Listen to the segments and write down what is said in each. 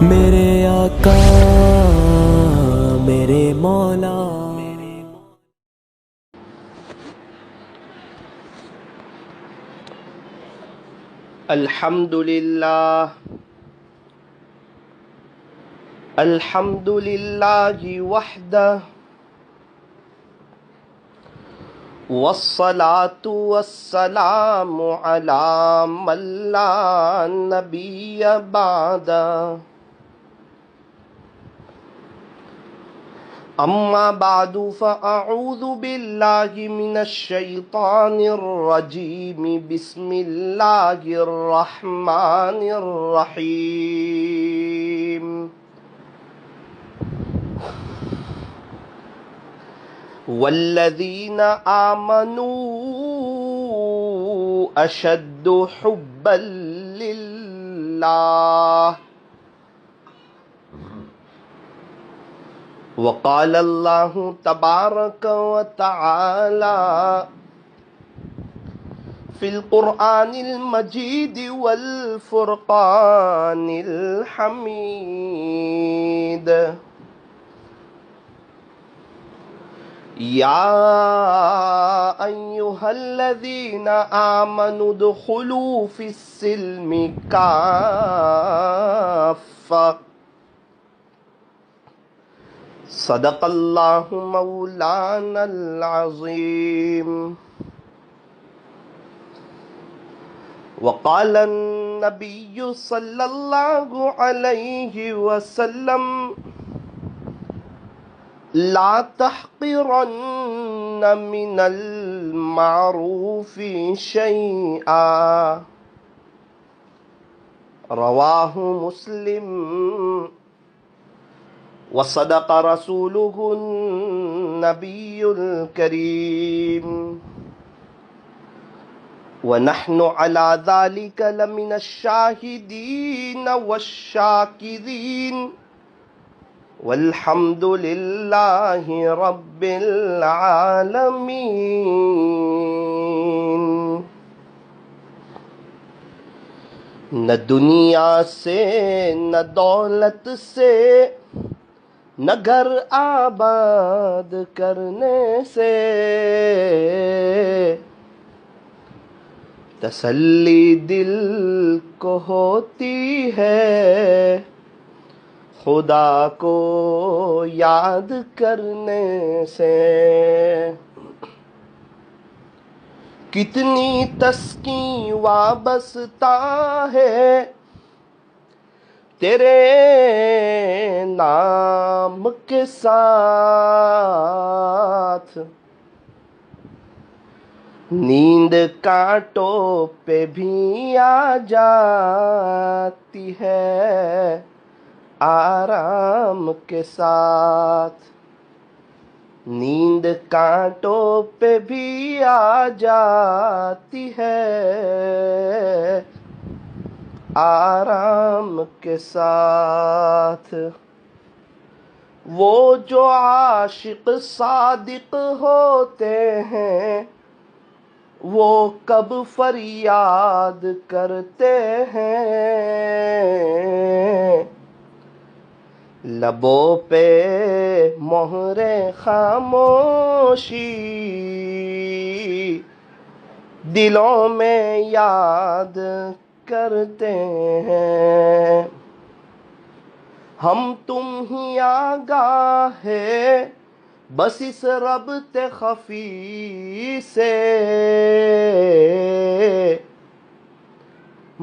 میرے آقا میرے مولا الحمد للہ الحمد للہ وحدہ والصلاة والسلام علی من لا نبی بعدہ اما بعد فاعوذ باللہ من الشیطان الرجیم بسم اللہ الرحمن الرحیم والذین آمنوا اشد حبا للہ وقال اللہ تبارک وتعالی فی القرآن المجید والفرقان الحمید یا ایہا الذین آمنوا ادخلوا فی السلم کافہ صدق اللہ مولانا العظیم وقال النبی صلی اللہ علیہ وسلم لا تحقرن من المعروف شیئا رواہ مسلم وصدق رسوله النبي الكريم ونحن على ذلك لمن الشاهدين والشاكرين والحمد لله رب العالمين نہ دنیا سے نہ دولت سے نہ گھر آباد کرنے سے تسلی دل کو ہوتی ہے خدا کو یاد کرنے سے کتنی تسکین وابستہ ہے تیرے نام کے ساتھ نیند کانٹوں پہ بھی آ جاتی ہے آرام کے ساتھ نیند کانٹوں پہ بھی آ جاتی ہے آرام کے ساتھ وہ جو عاشق صادق ہوتے ہیں وہ کب فریاد کرتے ہیں لبوں پہ مہر خاموشی دلوں میں یاد کرتے ہیں ہم تم ہی آگاہ ہے بس اس ربط خفی سے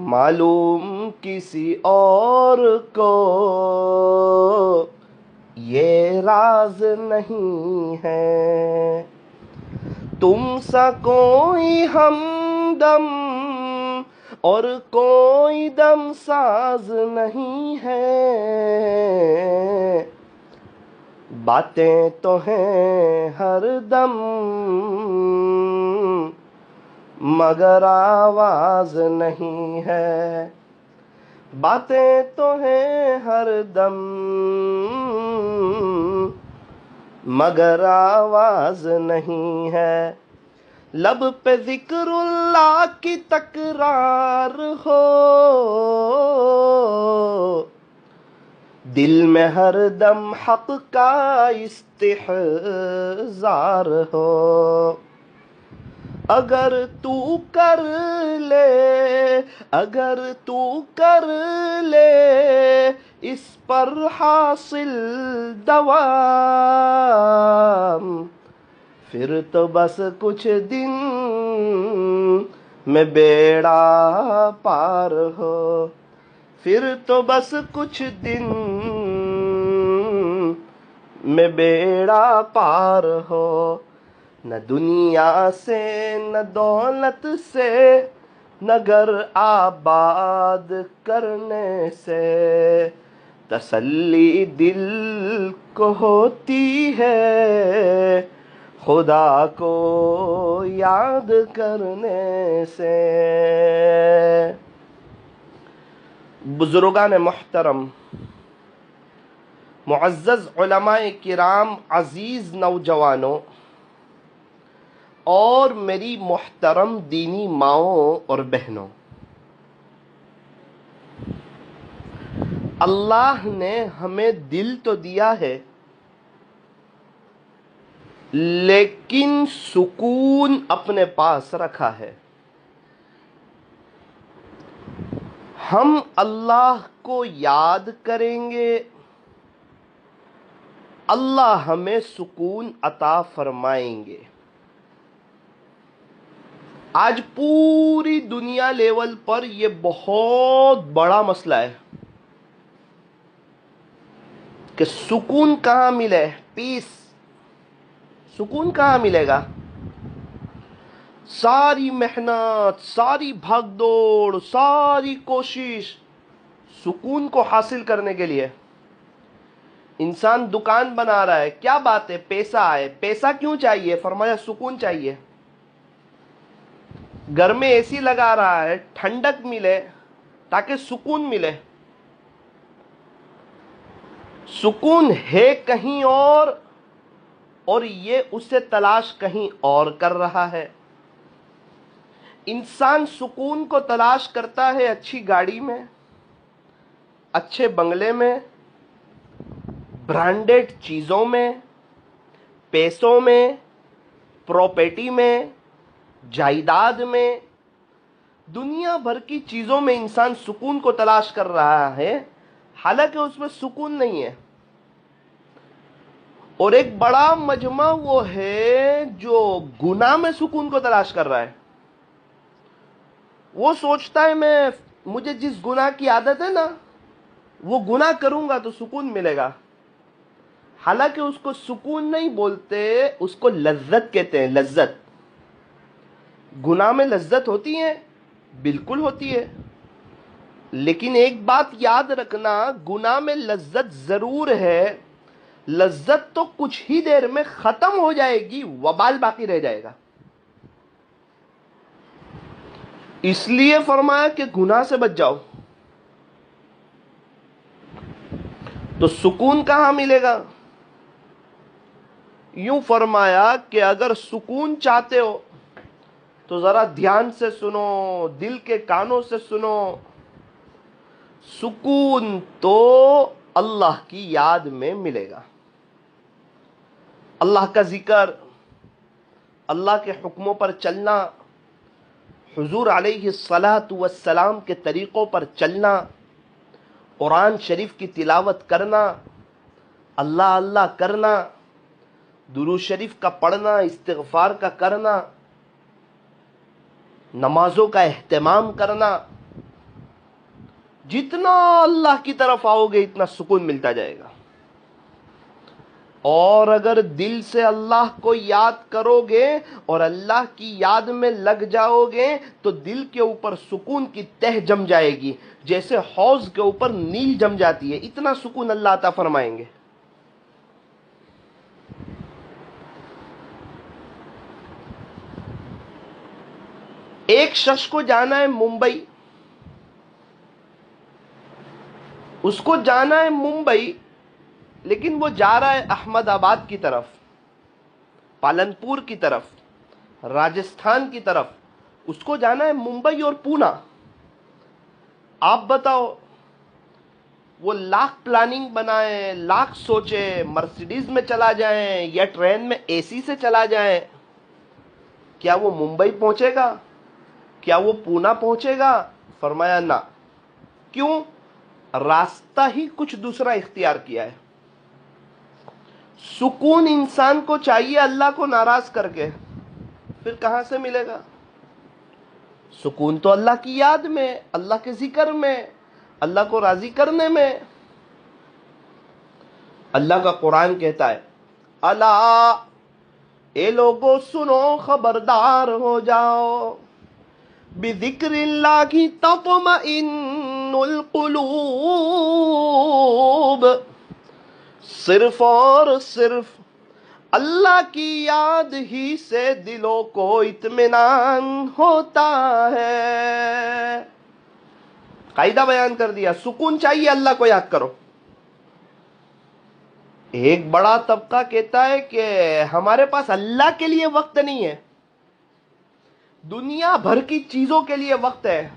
معلوم کسی اور کو یہ راز نہیں ہے تم سا کوئی ہمدم اور کوئی دم ساز نہیں ہے باتیں تو ہیں ہر دم مگر آواز نہیں ہے باتیں تو ہیں ہر دم مگر آواز نہیں ہے لب پہ ذکر اللہ کی تکرار ہو دل میں ہر دم حق کا استحضار ہو، اگر تو کر لے، اگر تو کر لے اس پر حاصل دوام، پھر تو بس کچھ دن میں بیڑا پار ہو، پھر تو بس کچھ دن میں بیڑا پار ہو، نہ دنیا سے نہ دولت سے نہ گھر آباد کرنے سے تسلی دل کو ہوتی ہے، خدا کو یاد کرنے سے۔ بزرگان محترم، معزز علماء کرام، عزیز نوجوانوں اور میری محترم دینی ماؤں اور بہنوں، اللہ نے ہمیں دل تو دیا ہے لیکن سکون اپنے پاس رکھا ہے۔ ہم اللہ کو یاد کریں گے، اللہ ہمیں سکون عطا فرمائیں گے۔ آج پوری دنیا لیول پر یہ بہت بڑا مسئلہ ہے کہ سکون کہاں ملے، پیس، سکون کہاں ملے گا؟ ساری محنت، ساری بھاگ دوڑ، ساری کوشش سکون کو حاصل کرنے کے لیے۔ انسان دکان بنا رہا ہے، کیا بات ہے، پیسہ آئے، پیسہ کیوں چاہیے؟ فرمایا سکون چاہیے۔ گھر میں اے سی لگا رہا ہے، ٹھنڈک ملے تاکہ سکون ملے۔ سکون ہے کہیں اور یہ اسے تلاش کہیں اور کر رہا ہے۔ انسان سکون کو تلاش کرتا ہے اچھی گاڑی میں، اچھے بنگلے میں، برانڈڈ چیزوں میں، پیسوں میں، پراپرٹی میں، جائیداد میں، دنیا بھر کی چیزوں میں انسان سکون کو تلاش کر رہا ہے، حالانکہ اس میں سکون نہیں ہے۔ اور ایک بڑا مجمع وہ ہے جو گناہ میں سکون کو تلاش کر رہا ہے۔ وہ سوچتا ہے مجھے جس گناہ کی عادت ہے نا، وہ گناہ کروں گا تو سکون ملے گا، حالانکہ اس کو سکون نہیں بولتے، اس کو لذت کہتے ہیں، لذت۔ گناہ میں لذت ہوتی ہے، بالکل ہوتی ہے، لیکن ایک بات یاد رکھنا، گناہ میں لذت ضرور ہے، لذت تو کچھ ہی دیر میں ختم ہو جائے گی، وبال باقی رہ جائے گا۔ اس لیے فرمایا کہ گناہ سے بچ جاؤ۔ تو سکون کہاں ملے گا؟ یوں فرمایا کہ اگر سکون چاہتے ہو تو ذرا دھیان سے سنو، دل کے کانوں سے سنو۔ سکون تو اللہ کی یاد میں ملے گا، اللہ کا ذکر، اللہ کے حکموں پر چلنا، حضور علیہ الصلاۃ والسلام کے طریقوں پر چلنا، قرآن شریف کی تلاوت کرنا، اللہ اللہ کرنا، درود شریف کا پڑھنا، استغفار کا کرنا، نمازوں کا اہتمام کرنا۔ جتنا اللہ کی طرف آؤ گے اتنا سکون ملتا جائے گا۔ اور اگر دل سے اللہ کو یاد کرو گے اور اللہ کی یاد میں لگ جاؤ گے تو دل کے اوپر سکون کی تہ جم جائے گی، جیسے حوض کے اوپر نیل جم جاتی ہے، اتنا سکون اللہ عطا فرمائیں گے۔ ایک شخص کو جانا ہے ممبئی، اس کو جانا ہے ممبئی، لیکن وہ جا رہا ہے احمد آباد کی طرف، پالنپور کی طرف، راجستھان کی طرف۔ اس کو جانا ہے ممبئی اور پونا۔ آپ بتاؤ وہ لاکھ پلاننگ بنائیں، لاکھ سوچیں، مرسیڈیز میں چلا جائیں یا ٹرین میں اے سی سے چلا جائیں، کیا وہ ممبئی پہنچے گا؟ کیا وہ پونا پہنچے گا؟ فرمایا نہ۔ کیوں؟ راستہ ہی کچھ دوسرا اختیار کیا ہے۔ سکون انسان کو چاہیے اللہ کو ناراض کر کے، پھر کہاں سے ملے گا؟ سکون تو اللہ کی یاد میں، اللہ کے ذکر میں، اللہ کو راضی کرنے میں۔ اللہ کا قرآن کہتا ہے الا، اے لوگو سنو، خبردار ہو جاؤ، بذکر اللہ کی تطمئن القلوب، صرف اور صرف اللہ کی یاد ہی سے دلوں کو اطمینان ہوتا ہے۔ قاعدہ بیان کر دیا، سکون چاہیے اللہ کو یاد کرو۔ ایک بڑا طبقہ کہتا ہے کہ ہمارے پاس اللہ کے لیے وقت نہیں ہے، دنیا بھر کی چیزوں کے لیے وقت ہے،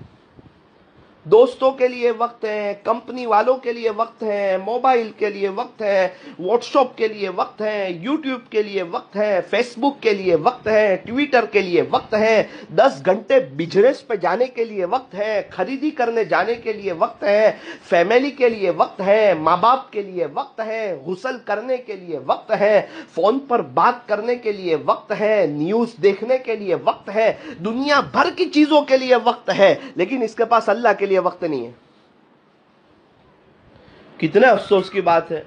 دوستوں کے لیے وقت ہے، کمپنی والوں کے لیے وقت ہے، موبائل کے لیے وقت ہے، واٹس ایپ کے لیے وقت ہے، یوٹیوب کے لیے وقت ہے، فیس بک کے لیے وقت ہے، ٹویٹر کے لیے وقت ہے، 10 گھنٹے بزنس پہ جانے کے لیے وقت ہے، خریدی کرنے جانے کے لیے وقت ہے، فیملی کے لیے وقت ہے، ماں باپ کے لیے وقت ہے، غسل کرنے کے لیے وقت ہے، فون پر بات کرنے کے لیے وقت ہے، نیوز دیکھنے کے لیے وقت ہے، دنیا بھر کی چیزوں کے لیے وقت ہے، لیکن اس کے پاس اللہ کے لیے وقت نہیں ہے۔ کتنے افسوس کی بات ہے۔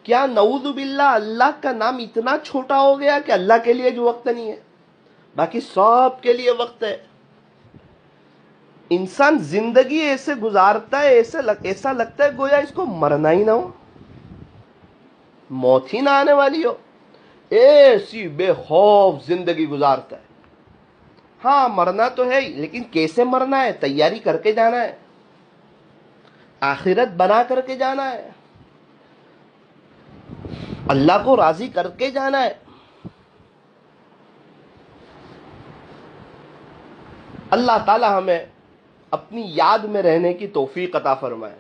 کیا نعوذ باللہ اللہ کا نام اتنا چھوٹا ہو گیا کہ اللہ کے لیے جو وقت نہیں ہے، باقی سب کے لیے وقت ہے۔ انسان زندگی ایسے گزارتا ہے، ایسا لگتا ہے گویا اس کو مرنا ہی نہ ہو، موت ہی نہ آنے والی ہو، ایسی بے خوف زندگی گزارتا ہے۔ ہاں مرنا تو ہے ہی، لیکن کیسے مرنا ہے؟ تیاری کر کے جانا ہے، آخرت بنا کر کے جانا ہے، اللہ کو راضی کر کے جانا ہے۔ اللہ تعالی ہمیں اپنی یاد میں رہنے کی توفیق عطا فرمائے۔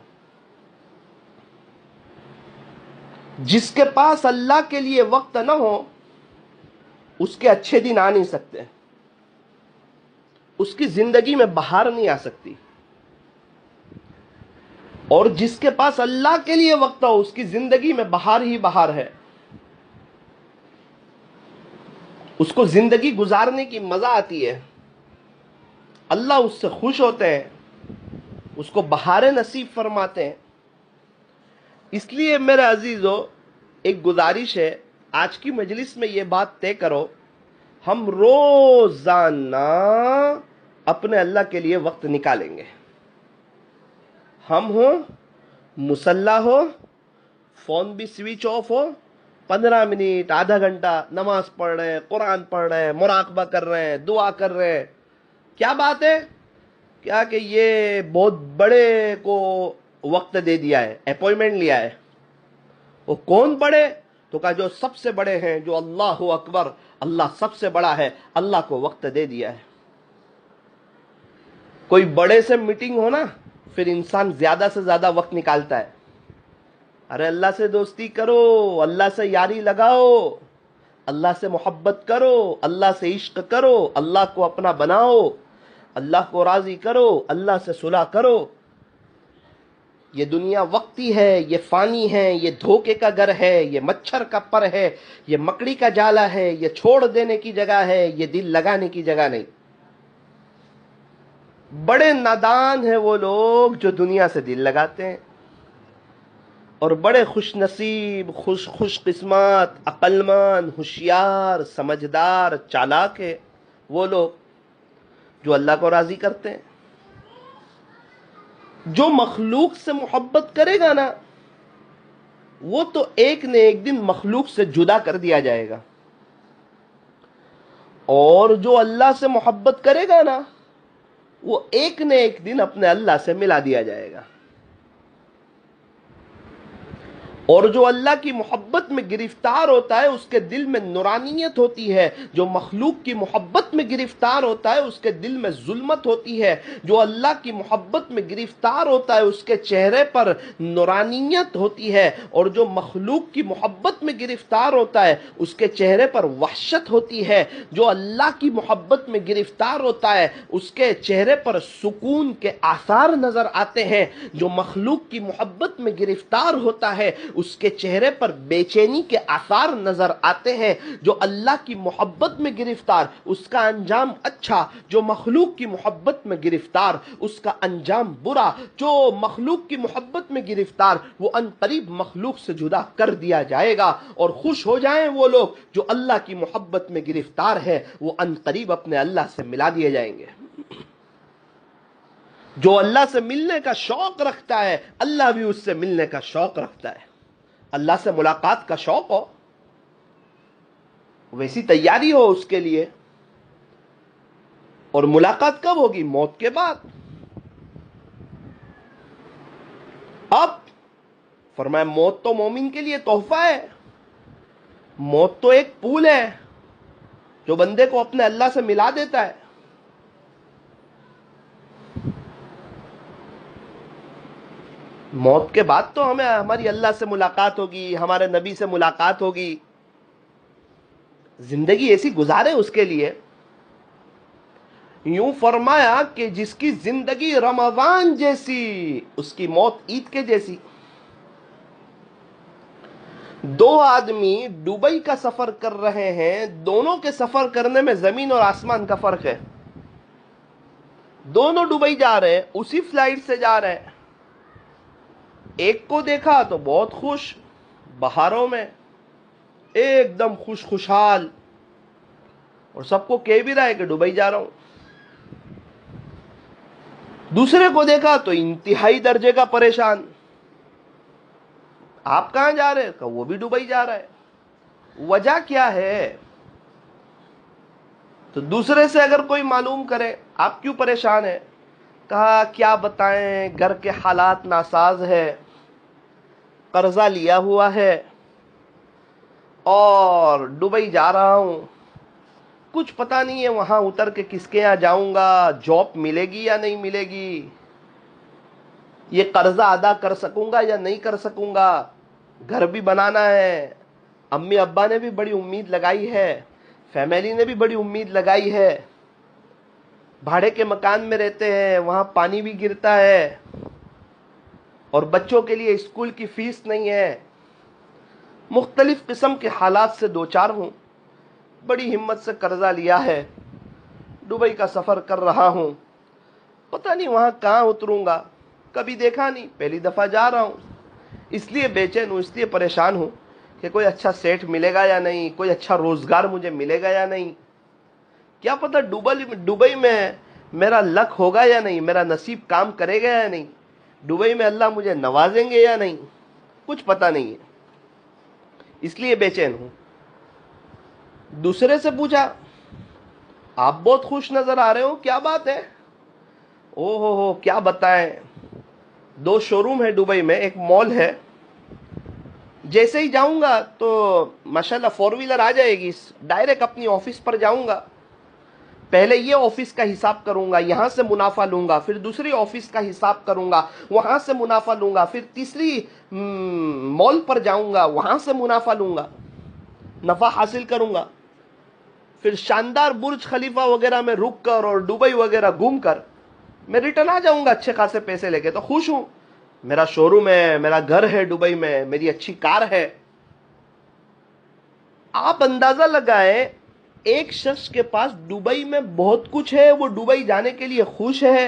جس کے پاس اللہ کے لیے وقت نہ ہو، اس کے اچھے دن آ نہیں سکتے، اس کی زندگی میں بہار نہیں آ سکتی، اور جس کے پاس اللہ کے لیے وقت ہو، اس کی زندگی میں بہار ہی بہار ہے، اس کو زندگی گزارنے کی مزہ آتی ہے، اللہ اس سے خوش ہوتے ہیں، اس کو بہاریں نصیب فرماتے ہیں۔ اس لیے میرے عزیزو، ایک گزارش ہے، آج کی مجلس میں یہ بات طے کرو، ہم روزانہ اپنے اللہ کے لیے وقت نکالیں گے۔ ہم ہو، مصلی ہو، فون بھی سوئچ آف ہو، 15 منٹ، آدھا گھنٹہ نماز پڑھ رہے ہیں، قرآن پڑھ رہے ہیں، مراقبہ کر رہے ہیں، دعا کر رہے ہیں۔ کیا بات ہے؟ کیا کہ یہ بہت بڑے کو وقت دے دیا ہے، اپوائنٹمنٹ لیا ہے۔ وہ کون بڑے؟ تو کہا جو سب سے بڑے ہیں، جو اللہ اکبر، اللہ سب سے بڑا ہے، اللہ کو وقت دے دیا ہے۔ کوئی بڑے سے میٹنگ ہو نا، پھر انسان زیادہ سے زیادہ وقت نکالتا ہے۔ ارے اللہ سے دوستی کرو، اللہ سے یاری لگاؤ، اللہ سے محبت کرو، اللہ سے عشق کرو، اللہ کو اپنا بناؤ، اللہ کو راضی کرو، اللہ سے صلح کرو۔ یہ دنیا وقتی ہے، یہ فانی ہے، یہ دھوکے کا گھر ہے، یہ مچھر کا پر ہے، یہ مکڑی کا جالا ہے، یہ چھوڑ دینے کی جگہ ہے، یہ دل لگانے کی جگہ نہیں۔ بڑے نادان ہیں وہ لوگ جو دنیا سے دل لگاتے ہیں، اور بڑے خوش نصیب، خوش قسمت، عقلمند، ہوشیار، سمجھدار، چالاک ہے وہ لوگ جو اللہ کو راضی کرتے ہیں۔ جو مخلوق سے محبت کرے گا نا، وہ تو ایک نہ ایک دن مخلوق سے جدا کر دیا جائے گا، اور جو اللہ سے محبت کرے گا نا، وہ ایک نہ ایک دن اپنے اللہ سے ملا دیا جائے گا۔ اور جو اللہ کی محبت میں گرفتار ہوتا ہے اس کے دل میں نورانیت ہوتی ہے، جو مخلوق کی محبت میں گرفتار ہوتا ہے اس کے دل میں ظلمت ہوتی ہے، جو اللہ کی محبت میں گرفتار ہوتا ہے اس کے چہرے پر نورانیت ہوتی ہے، اور جو مخلوق کی محبت میں گرفتار ہوتا ہے اس کے چہرے پر وحشت ہوتی ہے، جو اللہ کی محبت میں گرفتار ہوتا ہے اس کے چہرے پر سکون کے آثار نظر آتے ہیں، جو مخلوق کی محبت میں گرفتار ہوتا ہے اس کے چہرے پر بے چینی کے آثار نظر آتے ہیں، جو اللہ کی محبت میں گرفتار اس کا انجام اچھا، جو مخلوق کی محبت میں گرفتار اس کا انجام برا، جو مخلوق کی محبت میں گرفتار وہ ان قریب مخلوق سے جدا کر دیا جائے گا، اور خوش ہو جائیں وہ لوگ جو اللہ کی محبت میں گرفتار ہے وہ ان قریب اپنے اللہ سے ملا دیے جائیں گے۔ جو اللہ سے ملنے کا شوق رکھتا ہے اللہ بھی اس سے ملنے کا شوق رکھتا ہے۔ اللہ سے ملاقات کا شوق ہو، ویسی تیاری ہو اس کے لیے، اور ملاقات کب ہوگی؟ موت کے بعد۔ اب فرمایا موت تو مومن کے لیے تحفہ ہے، موت تو ایک پھول ہے جو بندے کو اپنے اللہ سے ملا دیتا ہے۔ موت کے بعد تو ہمیں ہماری اللہ سے ملاقات ہوگی، ہمارے نبی سے ملاقات ہوگی، زندگی ایسی گزارے اس کے لیے۔ یوں فرمایا کہ جس کی زندگی رمضان جیسی اس کی موت عید کے جیسی۔ دو آدمی دبئی کا سفر کر رہے ہیں، دونوں کے سفر کرنے میں زمین اور آسمان کا فرق ہے۔ دونوں دبئی جا رہے ہیں، اسی فلائٹ سے جا رہے ہیں۔ ایک کو دیکھا تو بہت خوش، بہاروں میں ایک دم خوشحال، اور سب کو کہہ بھی رہا ہے کہ دبئی جا رہا ہوں۔ دوسرے کو دیکھا تو انتہائی درجے کا پریشان، آپ کہاں جا رہے ہیں؟ کہ وہ بھی دبئی جا رہا ہے۔ وجہ کیا ہے؟ تو دوسرے سے اگر کوئی معلوم کرے آپ کیوں پریشان ہیں، کہا کیا بتائیں، گھر کے حالات ناساز ہے، قرضہ لیا ہوا ہے، اور دبئی جا رہا ہوں، کچھ پتہ نہیں ہے وہاں اتر کے کس کے یہاں جاؤں گا، جاب ملے گی یا نہیں ملے گی، یہ قرضہ ادا کر سکوں گا یا نہیں کر سکوں گا، گھر بھی بنانا ہے، امی ابا نے بھی بڑی امید لگائی ہے، فیملی نے بھی بڑی امید لگائی ہے، بھاڑے کے مکان میں رہتے ہیں، وہاں پانی بھی گرتا ہے، اور بچوں کے لیے اسکول کی فیس نہیں ہے، مختلف قسم کے حالات سے دوچار ہوں، بڑی ہمت سے قرضہ لیا ہے، دبئی کا سفر کر رہا ہوں، پتہ نہیں وہاں کہاں اتروں گا، کبھی دیکھا نہیں، پہلی دفعہ جا رہا ہوں، اس لیے بے چین ہوں، اس لیے پریشان ہوں کہ کوئی اچھا سیٹ ملے گا یا نہیں، کوئی اچھا روزگار مجھے ملے گا یا نہیں، کیا پتہ دبئی میں میرا لک ہوگا یا نہیں، میرا نصیب کام کرے گا یا نہیں، دبئی میں اللہ مجھے نوازیں گے یا نہیں، کچھ پتہ نہیں ہے، اس لیے بے چین ہوں۔ دوسرے سے پوچھا آپ بہت خوش نظر آ رہے ہو، کیا بات ہے؟ او ہو کیا بتائیں، 2 شو روم ہے دبئی میں، ایک مال ہے، جیسے ہی جاؤں گا تو ماشاءاللہ 4 ویلر آ جائے گی، ڈائریکٹ اپنی آفس پر جاؤں گا، پہلے یہ آفس کا حساب کروں گا، یہاں سے منافع لوں گا، پھر دوسری آفس کا حساب کروں گا، وہاں سے منافع لوں گا، پھر تیسری مال پر جاؤں گا، وہاں سے منافع لوں گا، نفع حاصل کروں گا، پھر شاندار برج خلیفہ وغیرہ میں رک کر اور دبئی وغیرہ گھوم کر میں ریٹرن آ جاؤں گا اچھے خاصے پیسے لے کے، تو خوش ہوں، میرا شو روم ہے، میرا گھر ہے دبئی میں، میری اچھی کار ہے۔ آپ اندازہ لگائیں ایک شخص کے پاس دبئی میں بہت کچھ ہے، وہ دبئی جانے کے لیے خوش ہے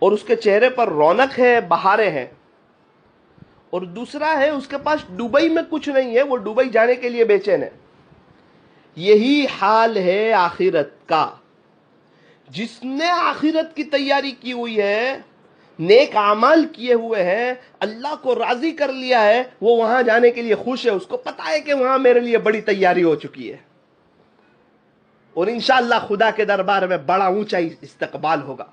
اور اس کے چہرے پر رونق ہے، بہاریں ہیں، اور دوسرا ہے اس کے پاس دبئی میں کچھ نہیں ہے، وہ دبئی جانے کے لیے بے چین ہے۔ یہی حال ہے آخرت کا، جس نے آخرت کی تیاری کی ہوئی ہے، نیک اعمال کیے ہوئے ہیں، اللہ کو راضی کر لیا ہے، وہ وہاں جانے کے لیے خوش ہے، اس کو پتا ہے کہ وہاں میرے لیے بڑی تیاری ہو چکی ہے، اور انشاءاللہ خدا کے دربار میں بڑا اونچا استقبال ہوگا۔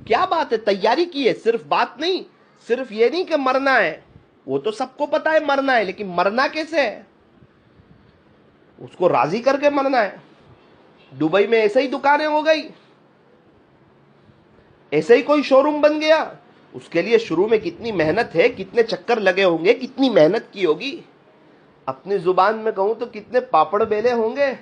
کیا بات ہے، تیاری کی ہے، صرف بات نہیں، صرف یہ نہیں کہ مرنا ہے، وہ تو سب کو پتا ہے مرنا ہے، لیکن مرنا کیسے ہے؟ اس کو راضی کر کے مرنا ہے۔ دبئی میں ایسے ہی دکانیں ہو گئی، ایسے ہی کوئی شو روم بن گیا، اس کے لیے شروع میں کتنی محنت ہے، کتنے چکر لگے ہوں گے، کتنی محنت کی ہوگی، اپنی زبان میں کہوں تو کتنے پاپڑ بیلے ہوں گے۔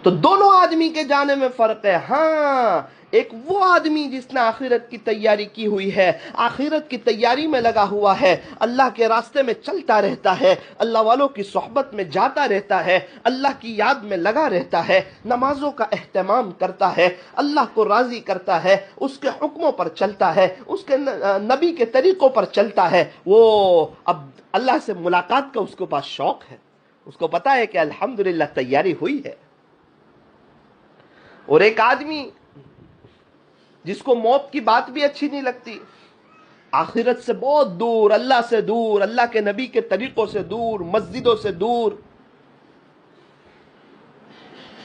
تو دونوں آدمی کے جانے میں فرق ہے۔ ہاں، ایک وہ آدمی جس نے آخرت کی تیاری کی ہوئی ہے، آخرت کی تیاری میں لگا ہوا ہے، اللہ کے راستے میں چلتا رہتا ہے، اللہ والوں کی صحبت میں جاتا رہتا ہے، اللہ کی یاد میں لگا رہتا ہے، نمازوں کا اہتمام کرتا ہے، اللہ کو راضی کرتا ہے، اس کے حکموں پر چلتا ہے، اس کے نبی کے طریقوں پر چلتا ہے، وہ اب اللہ سے ملاقات کا اس کے پاس شوق ہے، اس کو پتا ہے کہ الحمدللہ تیاری ہوئی ہے۔ اور ایک آدمی جس کو موت کی بات بھی اچھی نہیں لگتی، آخرت سے بہت دور، اللہ سے دور، اللہ کے نبی کے طریقوں سے دور، مسجدوں سے دور،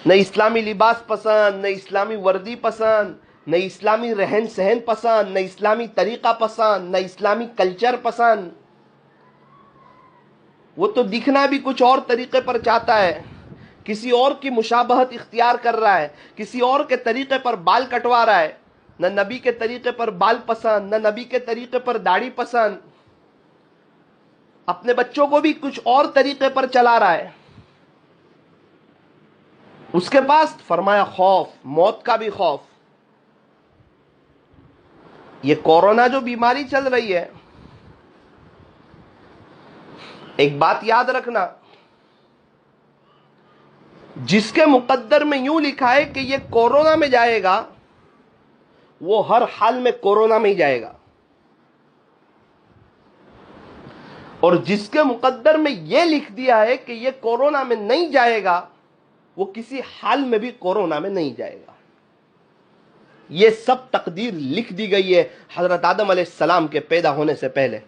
نہ اسلامی لباس پسند، نہ اسلامی وردی پسند، نہ اسلامی رہن سہن پسند، نہ اسلامی طریقہ پسند، نہ اسلامی کلچر پسند، وہ تو دکھنا بھی کچھ اور طریقے پر چاہتا ہے، کسی اور کی مشابہت اختیار کر رہا ہے، کسی اور کے طریقے پر بال کٹوا رہا ہے، نہ نبی کے طریقے پر بال پسند، نہ نبی کے طریقے پر داڑھی پسند، اپنے بچوں کو بھی کچھ اور طریقے پر چلا رہا ہے۔ اس کے پاس فرمایا خوف، موت کا بھی خوف۔ یہ کورونا جو بیماری چل رہی ہے، ایک بات یاد رکھنا، جس کے مقدر میں یوں لکھا ہے کہ یہ کورونا میں جائے گا، وہ ہر حال میں کورونا میں ہی جائے گا، اور جس کے مقدر میں یہ لکھ دیا ہے کہ یہ کورونا میں نہیں جائے گا، وہ کسی حال میں بھی کورونا میں نہیں جائے گا۔ یہ سب تقدیر لکھ دی گئی ہے حضرت آدم علیہ السلام کے پیدا ہونے سے پہلے۔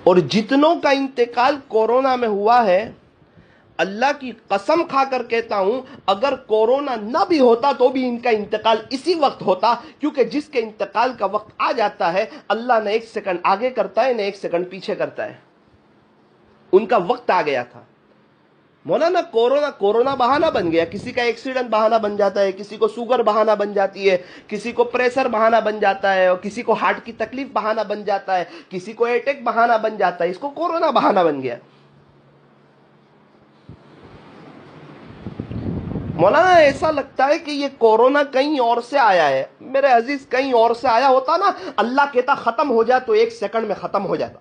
اور جتنوں کا انتقال کورونا میں ہوا ہے، اللہ کی قسم کھا کر کہتا ہوں، اگر کورونا نہ بھی ہوتا تو بھی ان کا انتقال اسی وقت ہوتا، کیونکہ جس کے انتقال کا وقت آ جاتا ہے، اللہ نہ ایک سیکنڈ آگے کرتا ہے نہ ایک سیکنڈ پیچھے کرتا ہے، ان کا وقت آ گیا تھا۔ مولانا کورونا بہانہ بن گیا، کسی کا ایکسیڈنٹ بہانہ بن جاتا ہے، کسی کو شوگر بہانہ بن جاتی ہے، کسی کو پریشر بہانہ بن جاتا ہے، اور کسی کو ہارٹ کی تکلیف بہانہ بن جاتا ہے، کسی کو اٹیک بہانہ بن جاتا ہے، اس کو کورونا بہانہ بن گیا۔ مولانا ایسا لگتا ہے کہ یہ کورونا کہیں اور سے آیا ہے۔ میرے عزیز، کہیں اور سے آیا ہوتا نا، اللہ کہتا ختم ہو جائے تو ایک سیکنڈ میں ختم ہو جاتا۔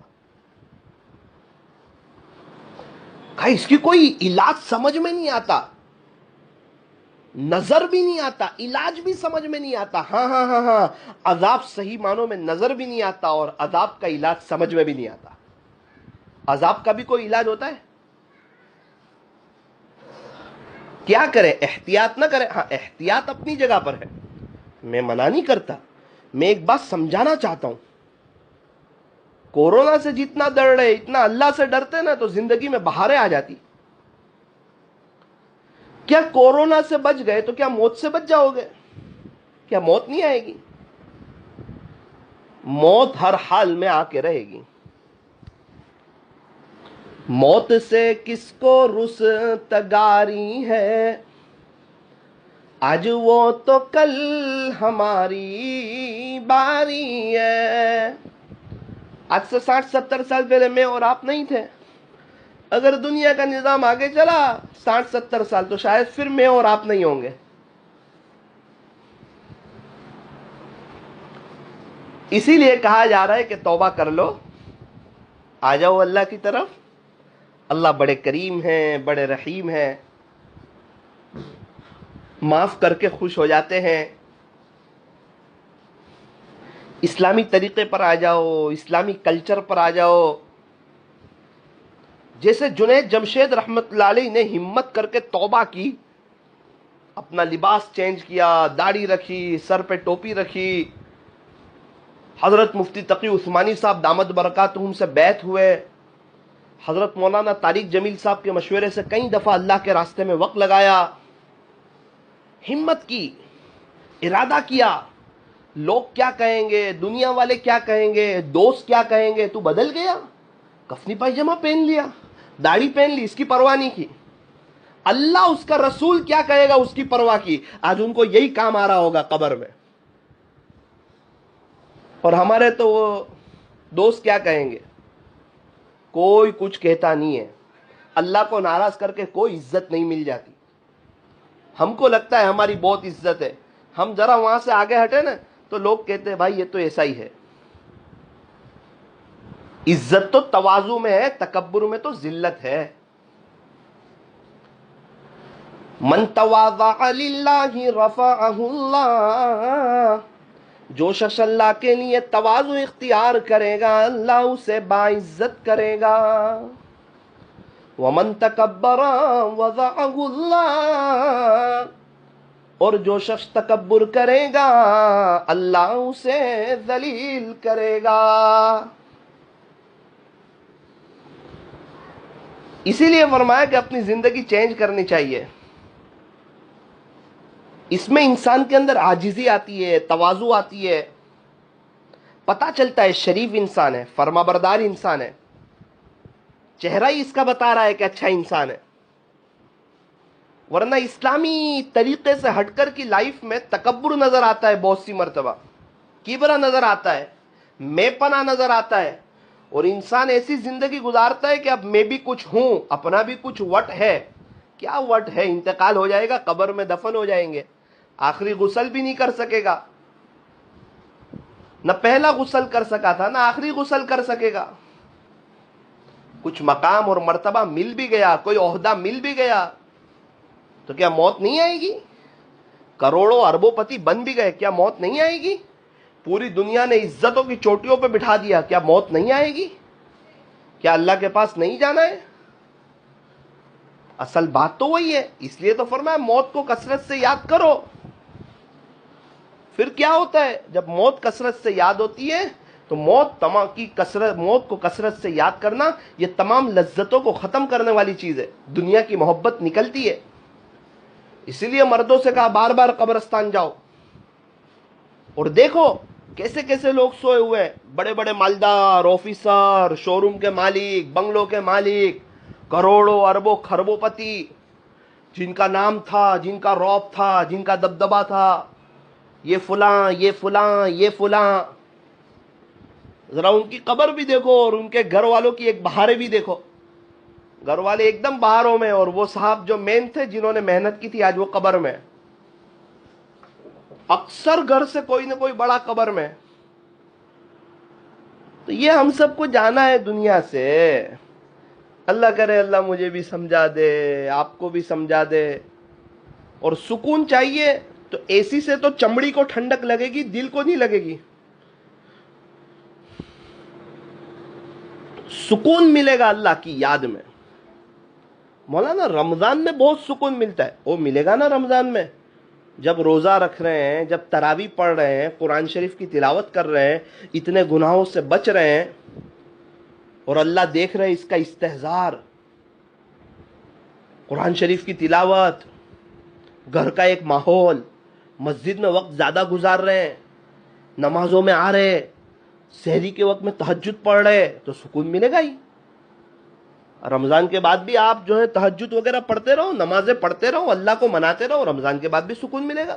اس کی کوئی علاج سمجھ میں نہیں آتا، نظر بھی نہیں آتا، علاج بھی سمجھ میں نہیں آتا۔ ہاں، عذاب صحیح معنوں میں نظر بھی نہیں آتا، اور عذاب کا علاج سمجھ میں بھی نہیں آتا۔ عذاب کا بھی کوئی علاج ہوتا ہے؟ کیا کرے؟ احتیاط نہ کرے؟ ہاں، احتیاط اپنی جگہ پر ہے، میں منع نہیں کرتا، میں ایک بات سمجھانا چاہتا ہوں، کورونا سے جتنا ڈر رہے اتنا اللہ سے ڈرتے نا تو زندگی میں بہاریں آ جاتی۔ کیا کورونا سے بچ گئے تو کیا موت سے بچ جاؤ گے؟ کیا موت نہیں آئے گی؟ موت ہر حال میں آ کے رہے گی۔ موت سے کس کو رستگاری ہے، آج وہ تو کل ہماری باری ہے۔ آج سے 60-70 سال پہلے میں اور آپ نہیں تھے، اگر دنیا کا نظام آگے چلا 60-70 سال تو شاید پھر میں اور آپ نہیں ہوں گے۔ اسی لیے کہا جا رہا ہے کہ توبہ کر لو، آ جاؤ اللہ کی طرف۔ اللہ بڑے کریم ہیں، بڑے رحیم ہیں، معاف کر کے خوش ہو جاتے ہیں۔ اسلامی طریقے پر آ جاؤ، اسلامی کلچر پر آ جاؤ۔ جیسے جنید جمشید رحمت اللہ علیہ نے ہمت کر کے توبہ کی، اپنا لباس چینج کیا، داڑھی رکھی، سر پہ ٹوپی رکھی، حضرت مفتی تقی عثمانی صاحب دامت برکاتہم سے بیعت ہوئے، حضرت مولانا طارق جمیل صاحب کے مشورے سے کئی دفعہ اللہ کے راستے میں وقت لگایا، ہمت کی، ارادہ کیا لوگ کیا کہیں گے, دنیا والے کیا کہیں گے, دوست کیا کہیں گے, تو بدل گیا, کفنی پائجامہ پہن لیا, داڑھی پہن لی, اس کی پرواہ نہیں کی. اللہ اس کا رسول کیا کہے گا اس کی پرواہ کی. آج ان کو یہی کام آ رہا ہوگا قبر میں. اور ہمارے تو وہ دوست کیا کہیں گے, کوئی کچھ کہتا نہیں ہے. اللہ کو ناراض کر کے کوئی عزت نہیں مل جاتی. ہم کو لگتا ہے ہماری بہت عزت ہے, ہم ذرا وہاں سے آگے ہٹے نا تو لوگ کہتے ہیں بھائی یہ تو ایسا ہی ہے. عزت تو تواضع میں ہے, تکبر میں تو ذلت ہے. من تواضع للہ رفعہ اللہ, جو شخص اللہ کے لیے تواضع اختیار کرے گا اللہ اسے باعزت کرے گا. ومن تکبر وضعہ اللہ, اور جو شخص تکبر کرے گا اللہ اسے ذلیل کرے گا. اسی لیے فرمایا کہ اپنی زندگی چینج کرنی چاہیے. اس میں انسان کے اندر عاجزی آتی ہے, تواضع آتی ہے, پتہ چلتا ہے شریف انسان ہے, فرما بردار انسان ہے. چہرہ ہی اس کا بتا رہا ہے کہ اچھا انسان ہے. ورنہ اسلامی طریقے سے ہٹ کر کی لائف میں تکبر نظر آتا ہے, بہت سی مرتبہ کبر نظر آتا ہے, میں پنا نظر آتا ہے, اور انسان ایسی زندگی گزارتا ہے کہ اب میں بھی کچھ ہوں, اپنا بھی کچھ وٹ ہے. کیا وٹ ہے, انتقال ہو جائے گا, قبر میں دفن ہو جائیں گے, آخری غسل بھی نہیں کر سکے گا. نہ پہلا غسل کر سکا تھا, نہ آخری غسل کر سکے گا. کچھ مقام اور مرتبہ مل بھی گیا, کوئی عہدہ مل بھی گیا, تو کیا موت نہیں آئے گی؟ کروڑوں اربوں پتی بن بھی گئے, کیا موت نہیں آئے گی؟ پوری دنیا نے عزتوں کی چوٹیوں پہ بٹھا دیا, کیا موت نہیں آئے گی؟ کیا اللہ کے پاس نہیں جانا ہے؟ اصل بات تو وہی ہے. اس لیے تو فرمایا موت کو کثرت سے یاد کرو. پھر کیا ہوتا ہے جب موت کثرت سے یاد ہوتی ہے تو موت کو کثرت سے یاد کرنا یہ تمام لذتوں کو ختم کرنے والی چیز ہے. دنیا کی محبت نکلتی ہے. اسی لیے مردوں سے کہا بار بار قبرستان جاؤ اور دیکھو کیسے کیسے لوگ سوئے ہوئے ہیں. بڑے بڑے مالدار, آفیسر, شو روم کے مالک, بنگلوں کے مالک, کروڑوں اربوں خربوں پتی, جن کا نام تھا, جن کا رعب تھا, جن کا دبدبا تھا, یہ فلاں یہ فلاں یہ فلاں. ذرا ان کی قبر بھی دیکھو اور ان کے گھر والوں کی ایک بہاریں بھی دیکھو. گھر والے ایک دم بہاروں میں, اور وہ صاحب جو مین تھے جنہوں نے محنت کی تھی آج وہ قبر میں. اکثر گھر سے کوئی نہ کوئی بڑا قبر میں. تو یہ ہم سب کو جانا ہے دنیا سے. اللہ کرے اللہ مجھے بھی سمجھا دے, آپ کو بھی سمجھا دے. اور سکون چاہیے تو اے سی سے تو چمڑی کو ٹھنڈک لگے گی, دل کو نہیں لگے گی. سکون ملے گا اللہ کی یاد میں. مولانا رمضان میں بہت سکون ملتا ہے, وہ ملے گا نا رمضان میں جب روزہ رکھ رہے ہیں, جب تراویح پڑھ رہے ہیں, قرآن شریف کی تلاوت کر رہے ہیں, اتنے گناہوں سے بچ رہے ہیں, اور اللہ دیکھ رہے ہیں اس کا استحضار. قرآن شریف کی تلاوت, گھر کا ایک ماحول, مسجد میں وقت زیادہ گزار رہے ہیں, نمازوں میں آ رہے, سحری کے وقت میں تہجد پڑھ رہے, تو سکون ملے گا ہی. رمضان کے بعد بھی آپ جو ہے تہجد وغیرہ پڑھتے رہو, نمازیں پڑھتے رہو, اللہ کو مناتے رہو, رمضان کے بعد بھی سکون ملے گا.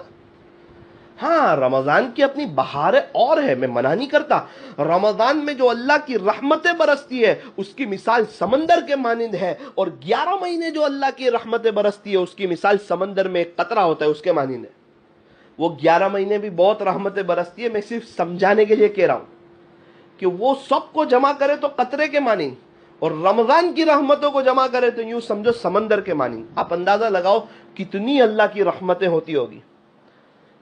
ہاں رمضان کی اپنی بہاریں اور ہے, میں منع نہیں کرتا. رمضان میں جو اللہ کی رحمتیں برستی ہے اس کی مثال سمندر کے مانند ہے, اور 11 مہینے جو اللہ کی رحمتیں برستی ہے اس کی مثال سمندر میں ایک قطرہ ہوتا ہے اس کے مانند ہے. وہ 11 مہینے بھی بہت رحمتیں برستی ہے, میں صرف سمجھانے کے لیے کہہ رہا ہوں کہ وہ سب کو جمع کرے تو قطرے کے مانند, اور رمضان کی رحمتوں کو جمع کرے تو یوں سمجھو سمندر کے مانند. آپ اندازہ لگاؤ کتنی اللہ کی رحمتیں ہوتی ہوگی.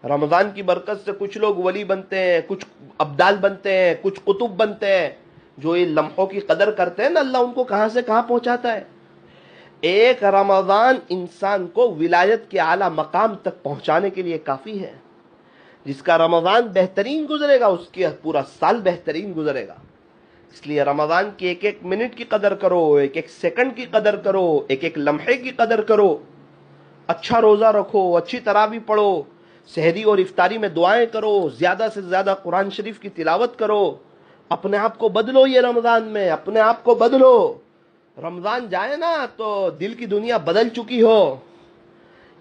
رمضان کی برکت سے کچھ لوگ ولی بنتے ہیں, کچھ ابدال بنتے ہیں, کچھ قطب بنتے ہیں. جو یہ لمحوں کی قدر کرتے ہیں نا, اللہ ان کو کہاں سے کہاں پہنچاتا ہے. ایک رمضان انسان کو ولایت کے اعلیٰ مقام تک پہنچانے کے لیے کافی ہے. جس کا رمضان بہترین گزرے گا اس کی پورا سال بہترین گزرے گا. اس لیے رمضان کی ایک ایک منٹ کی قدر کرو, ایک ایک سیکنڈ کی قدر کرو, ایک ایک لمحے کی قدر کرو. اچھا روزہ رکھو, اچھی تراویح پڑھو, سحری اور افطاری میں دعائیں کرو، زیادہ سے زیادہ قرآن شریف کی تلاوت کرو، اپنے آپ کو بدلو، یہ رمضان میں اپنے آپ کو بدلو۔ رمضان جائے نا تو دل کی دنیا بدل چکی ہو،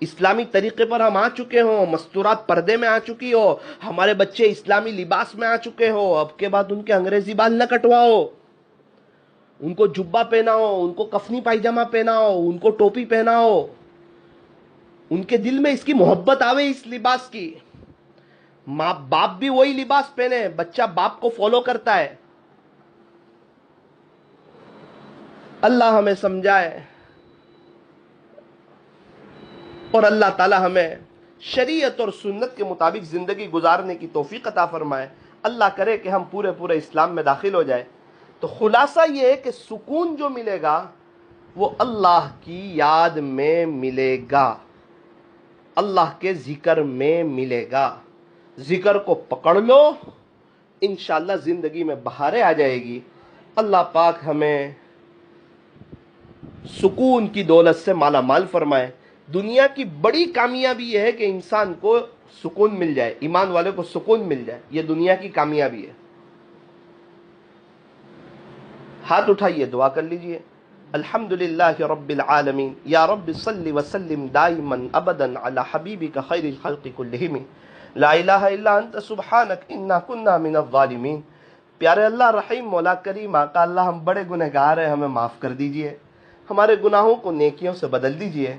اسلامی طریقے پر ہم آ چکے ہوں، مستورات پردے میں آ چکی ہو، ہمارے بچے اسلامی لباس میں آ چکے ہو، اب کے بعد ان کے انگریزی بال نہ کٹواؤ، ان کو جبہ پہناؤ، ان کو کفنی پائجامہ پہناؤ، ان کو ٹوپی پہناؤ، ان کے دل میں اس کی محبت آوے، اس لباس کی۔ ماں باپ بھی وہی لباس پہنے، بچہ باپ کو فالو کرتا ہے۔ اللہ ہمیں سمجھائے اور اللہ تعالی ہمیں شریعت اور سنت کے مطابق زندگی گزارنے کی توفیق عطا فرمائے۔ اللہ کرے کہ ہم پورے اسلام میں داخل ہو جائے۔ تو خلاصہ یہ ہے کہ سکون جو ملے گا وہ اللہ کی یاد میں ملے گا، اللہ کے ذکر میں ملے گا۔ ذکر کو پکڑ لو، انشاءاللہ زندگی میں بہاریں آ جائے گی۔ اللہ پاک ہمیں سکون کی دولت سے مالا مال فرمائے۔ دنیا کی بڑی کامیابی یہ ہے کہ انسان کو سکون مل جائے، ایمان والے کو سکون مل جائے، یہ دنیا کی کامیابی ہے۔ ہاتھ اٹھائیے، دعا کر لیجئے۔ الحمدللہ رب العالمین، یا رب صلی وسلم دائما ابدا علی حبیبک خیر الخلق کلہم، لا الہ الا انت سبحانک انا کنا من الظالمین۔ پیارے اللہ رحیم مولا کریم آقا اللہ، ہم بڑے گنہگار ہیں، ہمیں معاف کر دیجئے، ہمارے گناہوں کو نیکیوں سے بدل دیجئے۔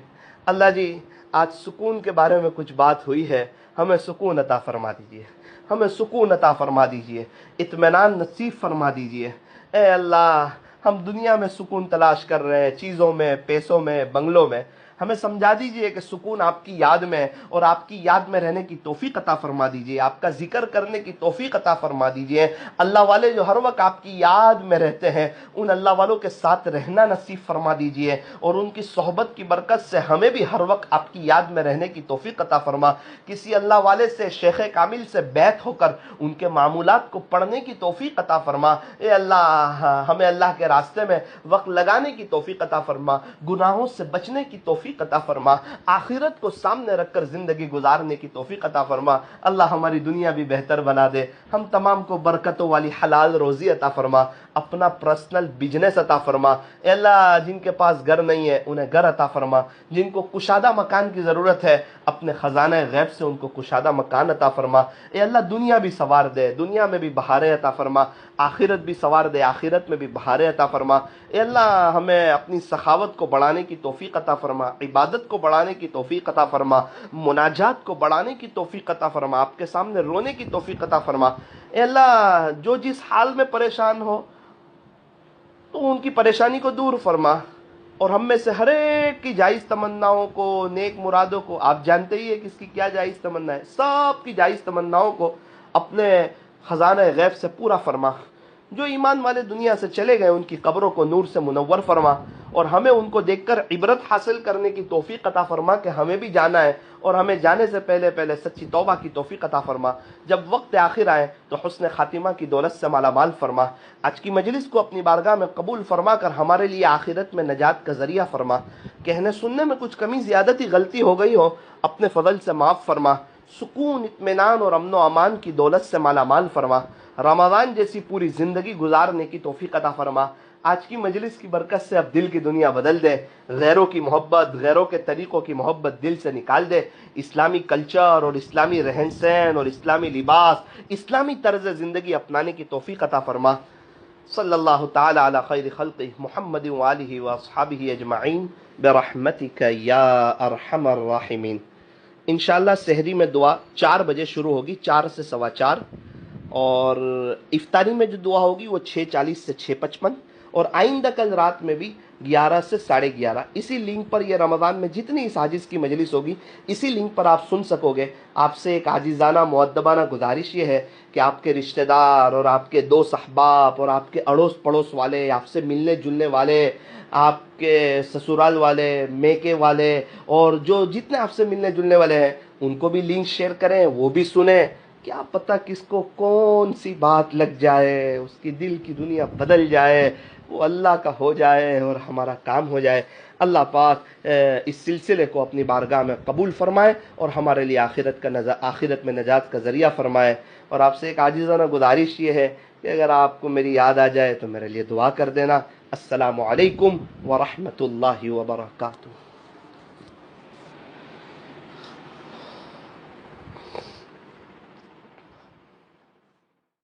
اللہ جی، آج سکون کے بارے میں کچھ بات ہوئی ہے، ہمیں سکون عطا فرما دیجئے، ہمیں سکون عطا فرما دیجئے، اطمینان نصیب فرما دیجئے۔ اے اللہ، ہم دنیا میں سکون تلاش کر رہے ہیں، چیزوں میں، پیسوں میں، بنگلوں میں، ہمیں سمجھا دیجئے کہ سکون آپ کی یاد میں، اور آپ کی یاد میں رہنے کی توفیق عطا فرما دیجئے، آپ کا ذکر کرنے کی توفیق عطا فرما دیجئے۔ اللہ والے جو ہر وقت آپ کی یاد میں رہتے ہیں، ان اللہ والوں کے ساتھ رہنا نصیب فرما دیجئے، اور ان کی صحبت کی برکت سے ہمیں بھی ہر وقت آپ کی یاد میں رہنے کی توفیق عطا فرما۔ کسی اللہ والے سے، شیخ کامل سے بیعت ہو کر ان کے معمولات کو پڑھنے کی توفیق عطا فرما۔ اے اللہ، ہمیں اللہ کے راستے میں وقت لگانے کی توفیق عطا فرما، گناہوں سے بچنے کی توفیق عطا فرما، آخرت کو سامنے رکھ کر زندگی گزارنے کی توفیق عطا فرما۔ اللہ ہماری دنیا بھی بہتر بنا دے، ہم تمام کو برکتوں والی حلال روزی عطا فرما، اپنا پرسنل بزنس عطا فرما۔ اے اللہ، جن کے پاس گھر نہیں ہے انہیں گھر عطا فرما، جن کو کشادہ مکان کی ضرورت ہے اپنے خزانہ غیب سے ان کو کشادہ مکان عطا فرما۔ اے اللہ، دنیا بھی سنوار دے، دنیا میں بھی بہاریں عطا فرما، آخرت بھی سنوار دے، آخرت میں بھی بہاریں عطا فرما۔ اے اللہ، ہمیں اپنی سخاوت کو بڑھانے کی توفیق عطا فرما، عبادت کو بڑھانے کی توفیق عطا فرما، مناجات کو بڑھانے کی توفیق عطا فرما، آپ کے سامنے رونے کی توفیق عطا فرما۔ اے اللہ، جو جس حال میں پریشان ہو تو ان کی پریشانی کو دور فرما، اور ہم میں سے ہر ایک کی جائز تمناؤں کو، نیک مرادوں کو، آپ جانتے ہی ہے کس کی کیا جائز تمنا ہے، سب کی جائز تمناؤں کو اپنے خزانہ غیب سے پورا فرما۔ جو ایمان والے دنیا سے چلے گئے ان کی قبروں کو نور سے منور فرما، اور ہمیں ان کو دیکھ کر عبرت حاصل کرنے کی توفیق عطا فرما کہ ہمیں بھی جانا ہے، اور ہمیں جانے سے پہلے پہلے سچی توبہ کی توفیق عطا فرما۔ جب وقت آخر آئے تو حسن خاتمہ کی دولت سے مالا مال فرما۔ آج کی مجلس کو اپنی بارگاہ میں قبول فرما کر ہمارے لیے آخرت میں نجات کا ذریعہ فرما۔ کہنے سننے میں کچھ کمی زیادتی غلطی ہو گئی ہو، اپنے فضل سے معاف فرما۔ سکون، اطمینان اور امن و امان کی دولت سے مالا مال فرما۔ رمضان جیسی پوری زندگی گزارنے کی توفیق عطا فرما۔ آج کی مجلس کی برکت سے اب دل کی دنیا بدل دے، غیروں کی محبت، غیروں کے طریقوں کی محبت دل سے نکال دے، اسلامی کلچر اور اسلامی رہن سہن اور اسلامی لباس، اسلامی طرز زندگی اپنانے کی توفیق عطا فرما۔ صلی اللہ تعالی علی خیر خلقہ محمد وآلہ واصحابہ اجمعین برحمتک یا ارحم الراحمین۔ انشاءاللہ سحری میں دعا 4 بجے شروع ہوگی، 4 سے 4:15، اور افطاری میں جو دعا ہوگی وہ 6:40 سے 6:55، اور آئندہ کل رات میں بھی 11 سے 11:30۔ اسی لنک پر یہ رمضان میں جتنی اس حاجز کی مجلس ہوگی اسی لنک پر آپ سن سکو گے۔ آپ سے ایک عاجزانہ مؤدبانہ گزارش یہ ہے کہ آپ کے رشتہ دار اور آپ کے دوست احباب اور آپ کے اڑوس پڑوس والے، آپ سے ملنے جلنے والے، آپ کے سسرال والے، میکے والے، اور جو جتنے آپ سے ملنے جلنے والے ہیں ان کو بھی لنک شیئر کریں، وہ بھی سنیں، کیا پتہ کس کو کون سی بات لگ جائے، اس کی دل کی دنیا بدل جائے، وہ اللہ کا ہو جائے اور ہمارا کام ہو جائے۔ اللہ پاک اس سلسلے کو اپنی بارگاہ میں قبول فرمائے اور ہمارے لیے آخرت میں نجات کا ذریعہ فرمائے۔ اور آپ سے ایک عاجزانہ گزارش یہ ہے کہ اگر آپ کو میری یاد آ جائے تو میرے لیے دعا کر دینا۔ السلام علیکم ورحمۃ اللہ وبرکاتہ۔